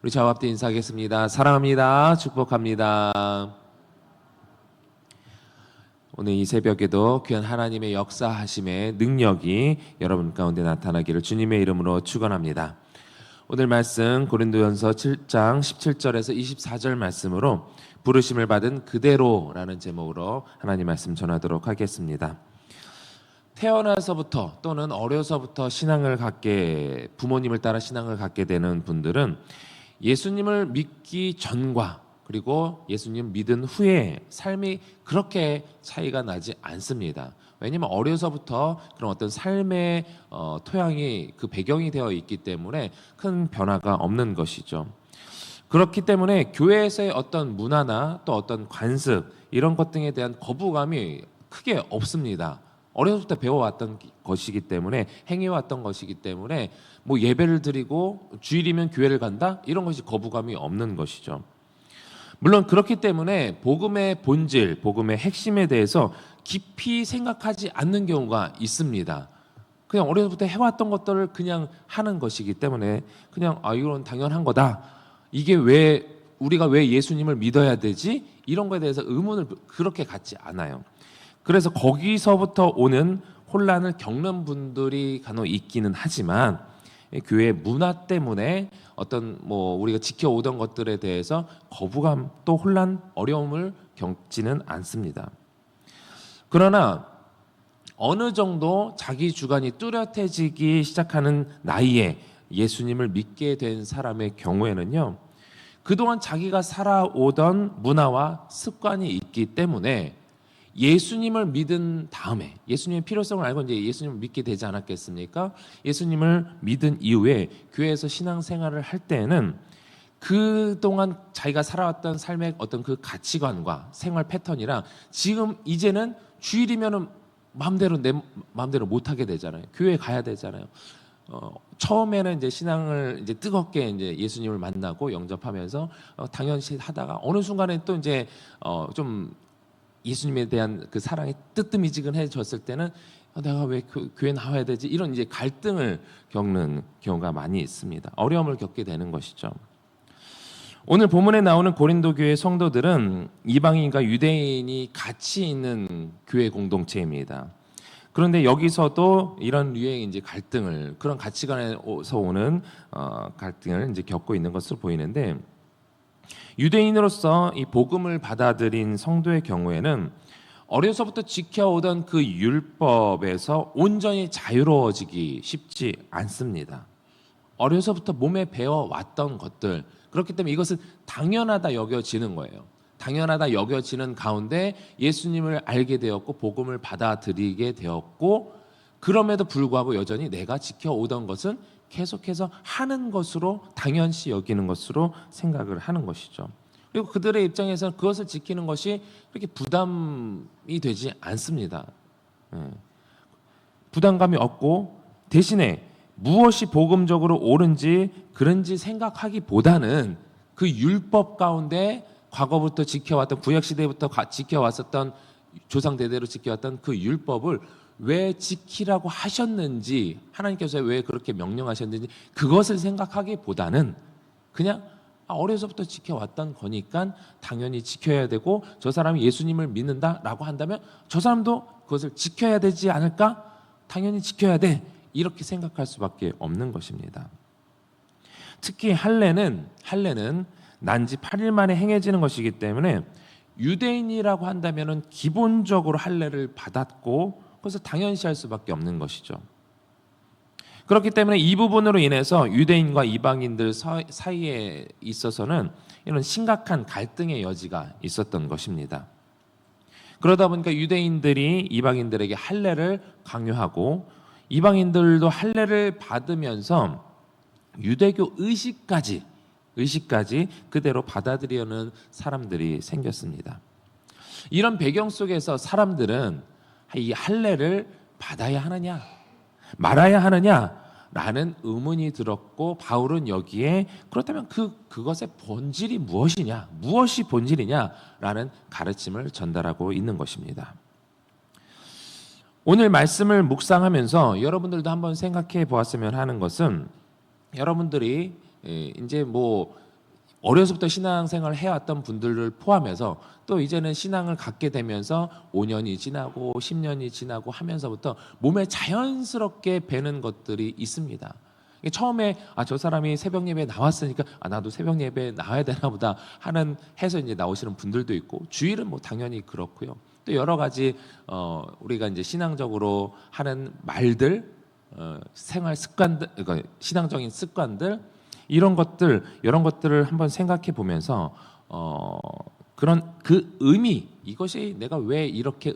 우리 좌우 앞뒤 인사하겠습니다. 사랑합니다. 축복합니다. 오늘 이 새벽에도 귀한 하나님의 역사하심의 능력이 여러분 가운데 나타나기를 주님의 이름으로 축원합니다. 오늘 말씀 고린도전서 7장 17절에서 24절 말씀으로 부르심을 받은 그대로라는 제목으로 하나님 말씀 전하도록 하겠습니다. 태어나서부터 또는 어려서부터 부모님을 따라 신앙을 갖게 되는 분들은 예수님을 믿기 전과 그리고 예수님 믿은 후에 삶이 그렇게 차이가 나지 않습니다. 왜냐하면 어려서부터 그런 어떤 삶의 토양이 그 배경이 되어 있기 때문에 큰 변화가 없는 것이죠. 그렇기 때문에 교회에서의 어떤 문화나 또 어떤 관습 이런 것 등에 대한 거부감이 크게 없습니다. 어려서부터 배워왔던 것이기 때문에 행해왔던 것이기 때문에 뭐 예배를 드리고 주일이면 교회를 간다 이런 것이 거부감이 없는 것이죠. 물론 그렇기 때문에 복음의 본질, 복음의 핵심에 대해서 깊이 생각하지 않는 경우가 있습니다. 그냥 어려서부터 해왔던 것들을 그냥 하는 것이기 때문에 그냥 이건 당연한 거다. 이게 우리가 왜 예수님을 믿어야 되지? 이런 거에 대해서 의문을 그렇게 갖지 않아요. 그래서 거기서부터 오는 혼란을 겪는 분들이 간혹 있기는 하지만 교회 문화 때문에 어떤 우리가 지켜오던 것들에 대해서 거부감 또 혼란, 어려움을 겪지는 않습니다. 그러나 어느 정도 자기 주관이 뚜렷해지기 시작하는 나이에 예수님을 믿게 된 사람의 경우에는요, 그동안 자기가 살아오던 문화와 습관이 있기 때문에 예수님을 믿은 다음에 예수님의 필요성을 알고 이제 예수님을 믿게 되지 않았겠습니까? 예수님을 믿은 이후에 교회에서 신앙생활을 할 때에는 그동안 자기가 살아왔던 삶의 어떤 그 가치관과 생활 패턴이랑 지금 이제는 주일이면은 내 마음대로 못 하게 되잖아요. 교회 가야 되잖아요. 처음에는 이제 신앙을 이제 뜨겁게 이제 예수님을 만나고 영접하면서 당연시 하다가 어느 순간에 또 이제 좀 예수님에 대한 그 사랑이 뜨뜻미지근해졌을 때는 내가 왜 교회 나와야 되지? 이런 이제 갈등을 겪는 경우가 많이 있습니다. 어려움을 겪게 되는 것이죠. 오늘 본문에 나오는 고린도 교회 성도들은 이방인과 유대인이 같이 있는 교회 공동체입니다. 그런데 여기서도 이런 류의 이제 갈등을 그런 가치관에서 오는 갈등을 이제 겪고 있는 것으로 보이는데. 유대인으로서 이 복음을 받아들인 성도의 경우에는 어려서부터 지켜오던 그 율법에서 온전히 자유로워지기 쉽지 않습니다. 어려서부터 몸에 배워왔던 것들, 그렇기 때문에 이것은 당연하다 여겨지는 거예요. 당연하다 여겨지는 가운데 예수님을 알게 되었고 복음을 받아들이게 되었고, 그럼에도 불구하고 여전히 내가 지켜오던 것은 계속해서 하는 것으로 당연시 여기는 것으로 생각을 하는 것이죠. 그리고 그들의 입장에서는 그것을 지키는 것이 그렇게 부담이 되지 않습니다. 부담감이 없고 대신에 무엇이 복음적으로 옳은지 그런지 생각하기보다는 그 율법 가운데 과거부터 지켜왔던 구약시대부터 지켜왔었던 조상대대로 지켜왔던 그 율법을 왜 지키라고 하셨는지, 하나님께서 왜 그렇게 명령하셨는지 그것을 생각하기보다는 그냥 어려서부터 지켜왔던 거니까 당연히 지켜야 되고, 저 사람이 예수님을 믿는다라고 한다면 저 사람도 그것을 지켜야 되지 않을까? 당연히 지켜야 돼. 이렇게 생각할 수밖에 없는 것입니다. 특히 할례는 난지 8일 만에 행해지는 것이기 때문에 유대인이라고 한다면 기본적으로 할례를 받았고 그래서 당연시할 수밖에 없는 것이죠. 그렇기 때문에 이 부분으로 인해서 유대인과 이방인들 사이에 있어서는 이런 심각한 갈등의 여지가 있었던 것입니다. 그러다 보니까 유대인들이 이방인들에게 할례를 강요하고 이방인들도 할례를 받으면서 유대교 의식까지 그대로 받아들이려는 사람들이 생겼습니다. 이런 배경 속에서 사람들은 이 할례를 받아야 하느냐 말아야 하느냐라는 의문이 들었고, 바울은 여기에 그렇다면 그것의 본질이 무엇이 본질이냐라는 가르침을 전달하고 있는 것입니다. 오늘 말씀을 묵상하면서 여러분들도 한번 생각해 보았으면 하는 것은, 여러분들이 이제 어려서부터 신앙생활을 해왔던 분들을 포함해서 또 이제는 신앙을 갖게 되면서 5년이 지나고 10년이 지나고 하면서부터 몸에 자연스럽게 배는 것들이 있습니다. 처음에 저 사람이 새벽 예배에 나왔으니까 나도 새벽 예배에 나와야 되나 보다 하는 해서 이제 나오시는 분들도 있고, 주일은 뭐 당연히 그렇고요. 또 여러 가지 우리가 이제 신앙적으로 하는 말들, 생활 습관들, 그러니까 신앙적인 습관들, 이런 것들을 한번 생각해 보면서 그런 그 의미, 이것이 내가 왜 이렇게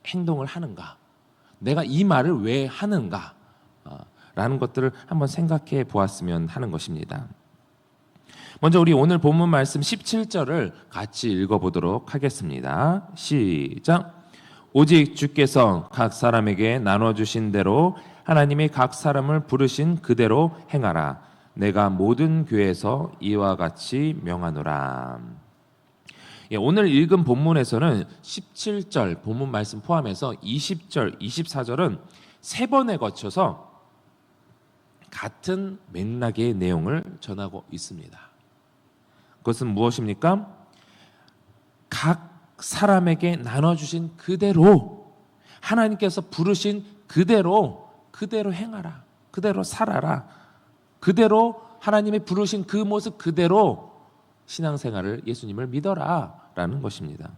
행동을 하는가, 내가 이 말을 왜 하는가 라는 것들을 한번 생각해 보았으면 하는 것입니다. 먼저 우리 오늘 본문 말씀 17절을 같이 읽어보도록 하겠습니다. 시작. 오직 주께서 각 사람에게 나눠주신 대로 하나님이 각 사람을 부르신 그대로 행하라. 내가 모든 교회에서 이와 같이 명하노라. 오늘 읽은 본문에서는 17절 본문 말씀 포함해서 20절, 24절은 세 번에 거쳐서 같은 맥락의 내용을 전하고 있습니다. 그것은 무엇입니까? 각 사람에게 나눠주신 그대로, 하나님께서 부르신 그대로 행하라, 그대로 살아라, 그대로 하나님이 부르신 그 모습 그대로 신앙생활을, 예수님을 믿어라 라는 것입니다.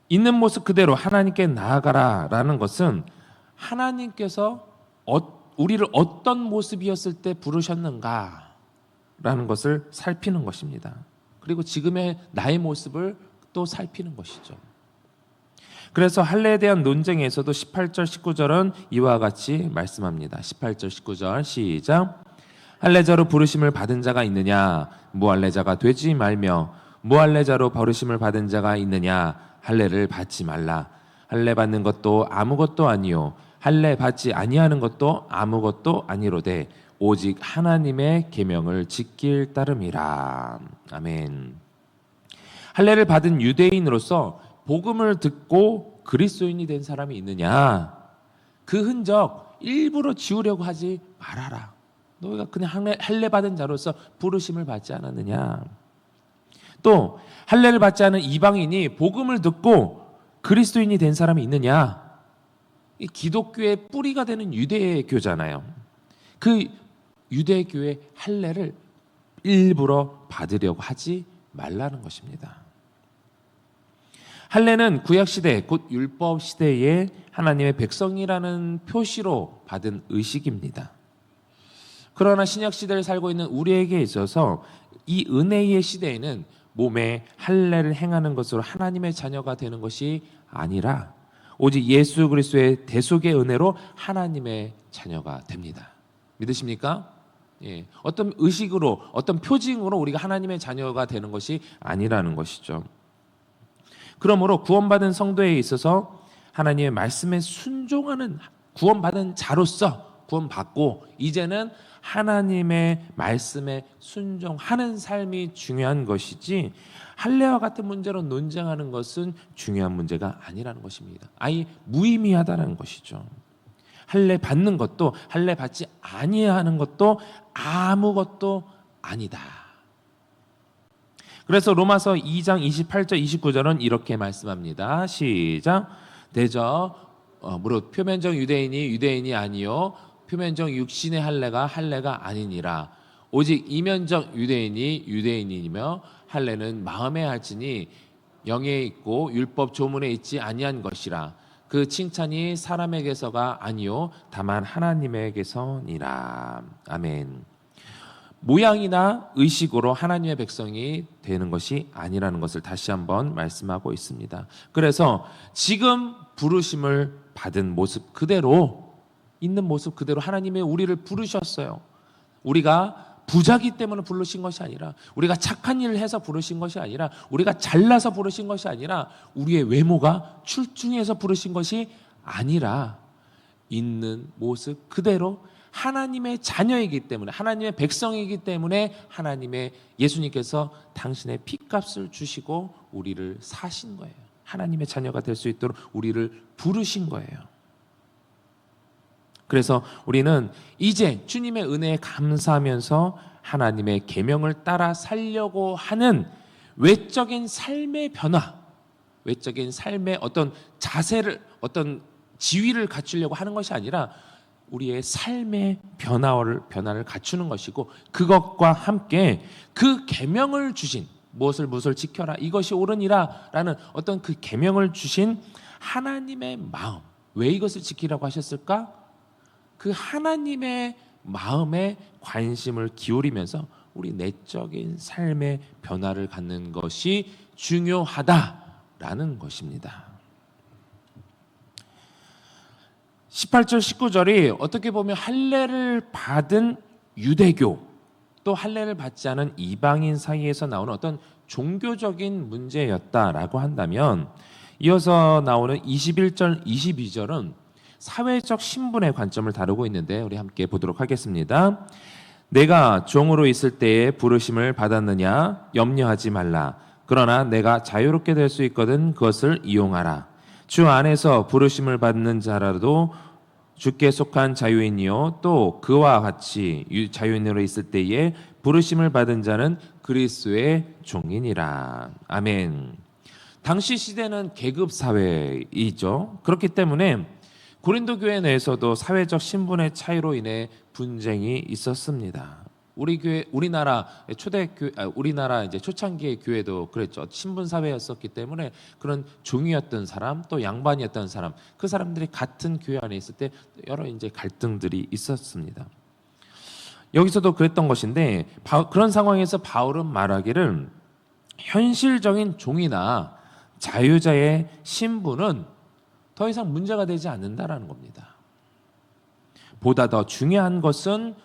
있는 모습 그대로 하나님께 나아가라 라는 것은 하나님께서 우리를 어떤 모습이었을 때 부르셨는가 라는 것을 살피는 것입니다. 그리고 지금의 나의 모습을 또 살피는 것이죠. 그래서 할례에 대한 논쟁에서도 18절 19절은 이와 같이 말씀합니다. 18절 19절 시작. 할례자로 부르심을 받은 자가 있느냐? 무할례자가 되지 말며, 무할례자로 부르심을 받은 자가 있느냐? 할례를 받지 말라. 할례 받는 것도 아무것도 아니요 할례 받지 아니하는 것도 아무것도 아니로되 오직 하나님의 계명을 지킬 따름이라. 아멘. 할례를 받은 유대인으로서 복음을 듣고 그리스도인이 된 사람이 있느냐? 그 흔적 일부러 지우려고 하지 말아라. 너희가 그냥 할례 받은 자로서 부르심을 받지 않았느냐? 또 할례를 받지 않은 이방인이 복음을 듣고 그리스도인이 된 사람이 있느냐? 이 기독교의 뿌리가 되는 유대교잖아요. 그 유대교의 할례를 일부러 받으려고 하지 말라는 것입니다. 할례는 구약시대, 곧 율법시대에 하나님의 백성이라는 표시로 받은 의식입니다. 그러나 신약시대를 살고 있는 우리에게 있어서 이 은혜의 시대에는 몸에 할례를 행하는 것으로 하나님의 자녀가 되는 것이 아니라 오직 예수 그리스도의 대속의 은혜로 하나님의 자녀가 됩니다. 믿으십니까? 어떤 의식으로, 어떤 표징으로 우리가 하나님의 자녀가 되는 것이 아니라는 것이죠. 그러므로 구원받은 성도에 있어서 하나님의 말씀에 순종하는, 구원받은 자로서 구원받고 이제는 하나님의 말씀에 순종하는 삶이 중요한 것이지, 할례와 같은 문제로 논쟁하는 것은 중요한 문제가 아니라는 것입니다. 아예 무의미하다는 것이죠. 할례 받는 것도 할례 받지 아니하는 것도 아무것도 아니다. 그래서 로마서 2장 28절 29절은 이렇게 말씀합니다. 시작. 대저 무릇 표면적 유대인이 아니요 표면적 육신의 할례가 아니니라. 오직 이면적 유대인이며 할례는 마음에 할지니 영에 있고 율법 조문에 있지 아니한 것이라. 그 칭찬이 사람에게서가 아니요 다만 하나님에게서니라. 아멘. 모양이나 의식으로 하나님의 백성이 되는 것이 아니라는 것을 다시 한번 말씀하고 있습니다. 그래서 지금 부르심을 받은 모습 그대로, 있는 모습 그대로 하나님의 우리를 부르셨어요. 우리가 부자기 때문에 부르신 것이 아니라, 우리가 착한 일을 해서 부르신 것이 아니라, 우리가 잘나서 부르신 것이 아니라, 우리의 외모가 출중해서 부르신 것이 아니라 있는 모습 그대로 하나님의 자녀이기 때문에, 하나님의 백성이기 때문에 하나님의 예수님께서 당신의 피값을 주시고 우리를 사신 거예요. 하나님의 자녀가 될 수 있도록 우리를 부르신 거예요. 그래서 우리는 이제 주님의 은혜에 감사하면서 하나님의 계명을 따라 살려고 하는 외적인 삶의 변화, 외적인 삶의 어떤 자세를, 어떤 지위를 갖추려고 하는 것이 아니라 우리의 삶의 변화를 갖추는 것이고, 그것과 함께 그 계명을 주신, 무엇을 지켜라, 이것이 옳으니라 라는 어떤 그 계명을 주신 하나님의 마음, 왜 이것을 지키라고 하셨을까? 그 하나님의 마음에 관심을 기울이면서 우리 내적인 삶의 변화를 갖는 것이 중요하다라는 것입니다. 18절 19절이 어떻게 보면 할례를 받은 유대교, 또 할례를 받지 않은 이방인 사이에서 나오는 어떤 종교적인 문제였다라고 한다면, 이어서 나오는 21절 22절은 사회적 신분의 관점을 다루고 있는데, 우리 함께 보도록 하겠습니다. 내가 종으로 있을 때에 부르심을 받았느냐 염려하지 말라. 그러나 내가 자유롭게 될 수 있거든 그것을 이용하라. 주 안에서 부르심을 받는 자라도 주께 속한 자유인이요 또 그와 같이 자유인으로 있을 때에 부르심을 받은 자는 그리스도의 종이니라. 아멘. 당시 시대는 계급 사회이죠. 그렇기 때문에 고린도 교회 내에서도 사회적 신분의 차이로 인해 분쟁이 있었습니다. 우리나라 이제 초창기의 교회도 그랬죠. 신분 사회였었기 때문에 그런 종이었던 사람, 또 양반이었던 사람, 그 사람들이 같은 교회 안에 있을 때 여러 이제 갈등들이 있었습니다. 여기서도 그랬던 것인데, 그런 상황에서 바울은 말하기를 현실적인 종이나 자유자의 신분은 더 이상 문제가 되지 않는다라는 겁니다. 보다 더 중요한 것은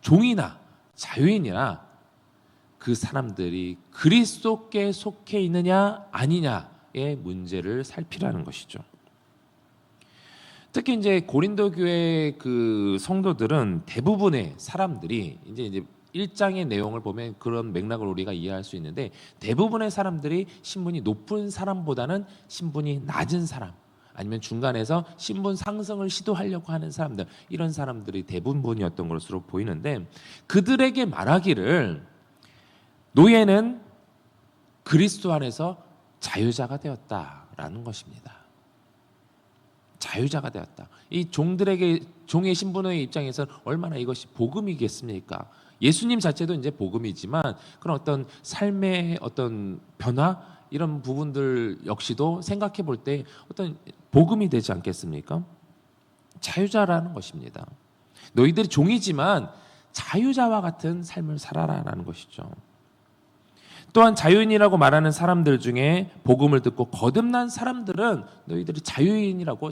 종이나 자유인이나 그 사람들이 그리스도께 속해 있느냐 아니냐의 문제를 살피라는 것이죠. 특히 이제 고린도 교회 그 성도들은 대부분의 사람들이 이제 1장의 내용을 보면 그런 맥락을 우리가 이해할 수 있는데, 대부분의 사람들이 신분이 높은 사람보다는 신분이 낮은 사람, 아니면 중간에서 신분 상승을 시도하려고 하는 사람들, 이런 사람들이 대부분이었던 것으로 보이는데, 그들에게 말하기를 노예는 그리스도 안에서 자유자가 되었다라는 것입니다. 자유자가 되었다. 이 종들에게, 종의 신분의 입장에서는 얼마나 이것이 복음이겠습니까? 예수님 자체도 이제 복음이지만 그런 어떤 삶의 어떤 변화, 이런 부분들 역시도 생각해 볼 때 어떤 복음이 되지 않겠습니까? 자유자라는 것입니다. 너희들이 종이지만 자유자와 같은 삶을 살아라라는 것이죠. 또한 자유인이라고 말하는 사람들 중에 복음을 듣고 거듭난 사람들은 너희들이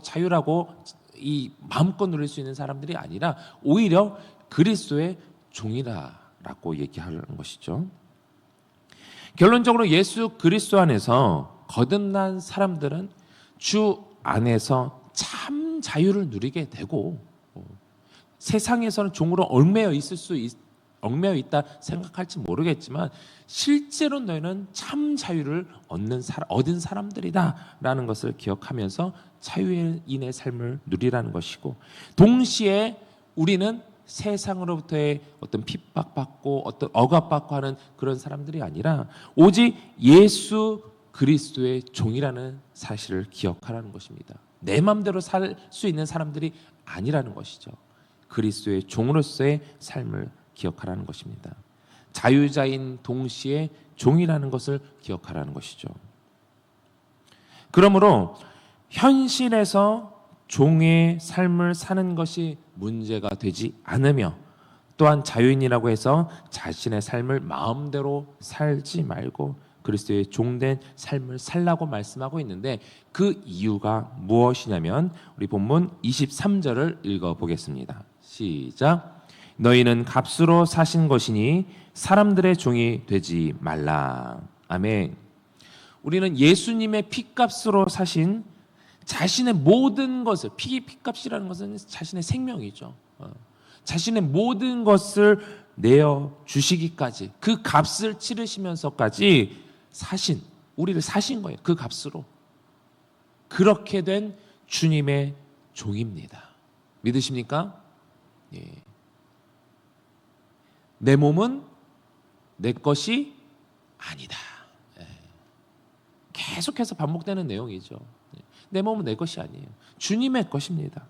자유라고 이 마음껏 누릴 수 있는 사람들이 아니라 오히려 그리스도의 종이라고 얘기하는 것이죠. 결론적으로 예수 그리스도 안에서 거듭난 사람들은 주 안에서 참 자유를 누리게 되고, 세상에서는 종으로 얽매여 있다 생각할지 모르겠지만 실제로 너희는 참 자유를 얻은 사람들이다라는 것을 기억하면서 자유인의 삶을 누리라는 것이고, 동시에 우리는 세상으로부터의 어떤 핍박받고 어떤 억압받고 하는 그런 사람들이 아니라 오직 예수 그리스도의 종이라는 사실을 기억하라는 것입니다. 내 마음대로 살 수 있는 사람들이 아니라는 것이죠. 그리스도의 종으로서의 삶을 기억하라는 것입니다. 자유자인 동시에 종이라는 것을 기억하라는 것이죠. 그러므로 현실에서 종의 삶을 사는 것이 문제가 되지 않으며, 또한 자유인이라고 해서 자신의 삶을 마음대로 살지 말고 그리스도의 종된 삶을 살라고 말씀하고 있는데, 그 이유가 무엇이냐면 우리 본문 23절을 읽어보겠습니다. 시작. 너희는 값으로 사신 것이니 사람들의 종이 되지 말라. 아멘. 우리는 예수님의 피값으로 사신 자신의 모든 것을, 피값이라는 것은 자신의 생명이죠. 자신의 모든 것을 내어 주시기까지, 그 값을 치르시면서까지 우리를 사신 거예요. 그 값으로. 그렇게 된 주님의 종입니다. 믿으십니까? 예. 내 몸은 내 것이 아니다. 계속해서 반복되는 내용이죠. 내 몸은 내 것이 아니에요. 주님의 것입니다.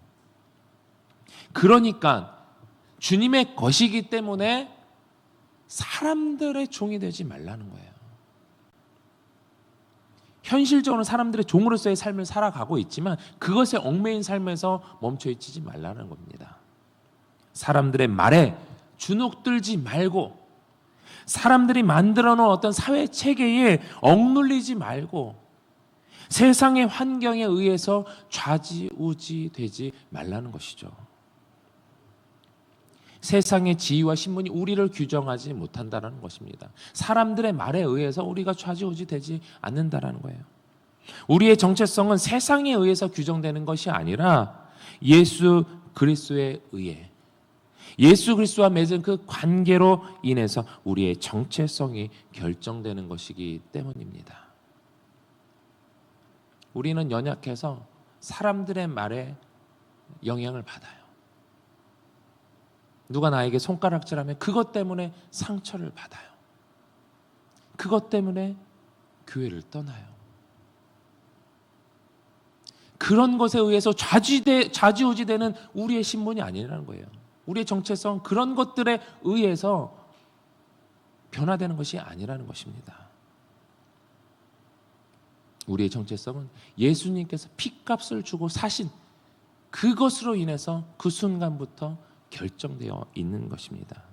그러니까 주님의 것이기 때문에 사람들의 종이 되지 말라는 거예요. 현실적으로 사람들의 종으로서의 삶을 살아가고 있지만 그것에 얽매인 삶에서 멈춰있지 말라는 겁니다. 사람들의 말에 주눅들지 말고 사람들이 만들어 놓은 어떤 사회 체계에 억눌리지 말고 세상의 환경에 의해서 좌지우지 되지 말라는 것이죠. 세상의 지위와 신분이 우리를 규정하지 못한다는 것입니다. 사람들의 말에 의해서 우리가 좌지우지 되지 않는다는 거예요. 우리의 정체성은 세상에 의해서 규정되는 것이 아니라 예수 그리스도에 의해 예수 그리스도와 맺은 그 관계로 인해서 우리의 정체성이 결정되는 것이기 때문입니다. 우리는 연약해서 사람들의 말에 영향을 받아요. 누가 나에게 손가락질하면 그것 때문에 상처를 받아요. 그것 때문에 교회를 떠나요. 그런 것에 의해서 좌지우지되는 우리의 신분이 아니라는 거예요. 우리의 정체성 그런 것들에 의해서 변화되는 것이 아니라는 것입니다. 우리의 정체성은 예수님께서 핏값을 주고 사신 그것으로 인해서 그 순간부터 결정되어 있는 것입니다.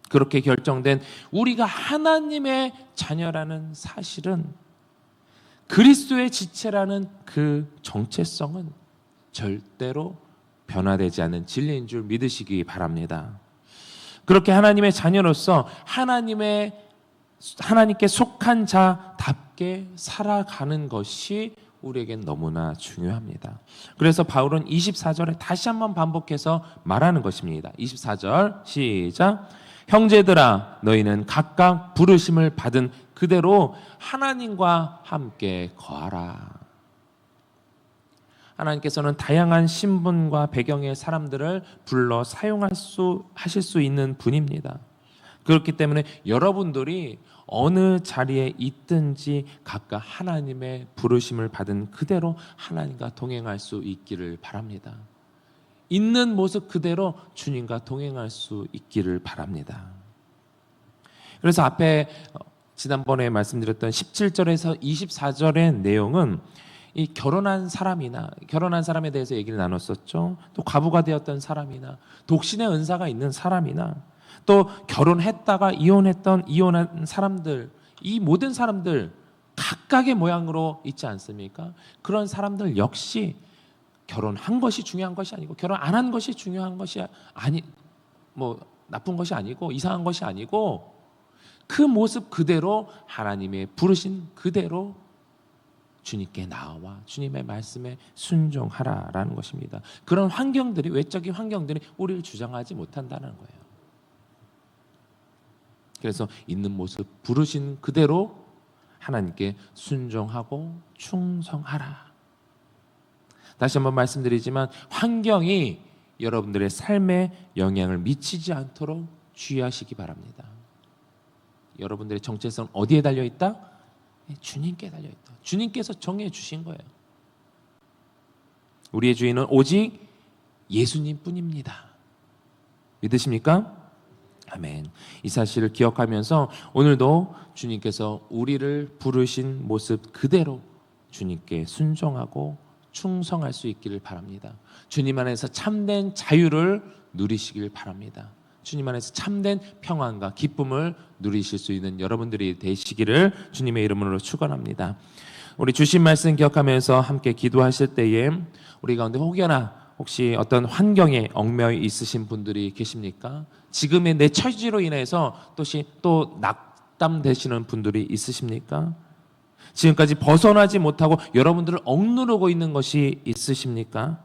그렇게 결정된 우리가 하나님의 자녀라는 사실은 그리스도의 지체라는 그 정체성은 절대로 변화되지 않는 진리인 줄 믿으시기 바랍니다. 그렇게 하나님의 자녀로서 하나님께 속한 자답게 살아가는 것이 우리에겐 너무나 중요합니다. 그래서 바울은 24절에 다시 한번 반복해서 말하는 것입니다. 24절 시작. 형제들아 너희는 각각 부르심을 받은 그대로 하나님과 함께 거하라. 하나님께서는 다양한 신분과 배경의 사람들을 불러 하실 수 있는 분입니다. 그렇기 때문에 여러분들이 어느 자리에 있든지 각각 하나님의 부르심을 받은 그대로 하나님과 동행할 수 있기를 바랍니다. 있는 모습 그대로 주님과 동행할 수 있기를 바랍니다. 그래서 앞에 지난번에 말씀드렸던 17절에서 24절의 내용은 이 결혼한 사람에 대해서 얘기를 나눴었죠. 또 과부가 되었던 사람이나 독신의 은사가 있는 사람이나 또 결혼했다가 이혼한 사람들, 이 모든 사람들 각각의 모양으로 있지 않습니까? 그런 사람들 역시 결혼한 것이 중요한 것이 아니고 결혼 안 한 것이 중요한 것이 나쁜 것이 아니고 이상한 것이 아니고 그 모습 그대로 하나님의 부르신 그대로 주님께 나와 주님의 말씀에 순종하라라는 것입니다. 그런 환경들이 외적인 환경들이 우리를 주장하지 못한다는 거예요. 그래서 있는 모습 부르신 그대로 하나님께 순종하고 충성하라. 다시 한번 말씀드리지만 환경이 여러분들의 삶에 영향을 미치지 않도록 주의하시기 바랍니다. 여러분들의 정체성은 어디에 달려있다? 주님께 달려있다. 주님께서 정해 주신 거예요. 우리의 주인은 오직 예수님 뿐입니다. 믿으십니까? 아멘. 이 사실을 기억하면서 오늘도 주님께서 우리를 부르신 모습 그대로 주님께 순종하고 충성할 수 있기를 바랍니다. 주님 안에서 참된 자유를 누리시길 바랍니다. 주님 안에서 참된 평안과 기쁨을 누리실 수 있는 여러분들이 되시기를 주님의 이름으로 축원합니다. 우리 주신 말씀 기억하면서 함께 기도하실 때에 우리 가운데 혹시 어떤 환경에 얽매여 있으신 분들이 계십니까? 지금의 내 처지로 인해서 또 낙담되시는 분들이 있으십니까? 지금까지 벗어나지 못하고 여러분들을 억누르고 있는 것이 있으십니까?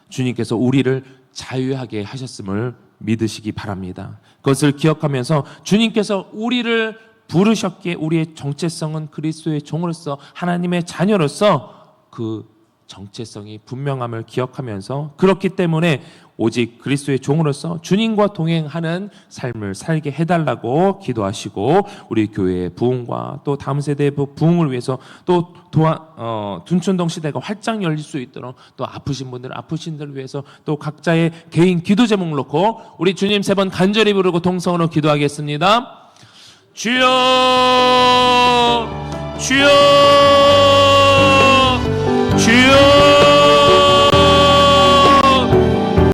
주님께서 우리를 자유하게 하셨음을 믿으시기 바랍니다. 그것을 기억하면서 주님께서 우리를 부르셨기에 우리의 정체성은 그리스도의 종으로서 하나님의 자녀로서 그 정체성이 분명함을 기억하면서 그렇기 때문에 오직 그리스도의 종으로서 주님과 동행하는 삶을 살게 해달라고 기도하시고 우리 교회의 부흥과 또 다음 세대의 부흥을 위해서 또 둔촌동 시대가 활짝 열릴 수 있도록 또 아프신 분들 위해서 또 각자의 개인 기도 제목 놓고 우리 주님 3번 간절히 부르고 동성으로 기도하겠습니다. 주여 주여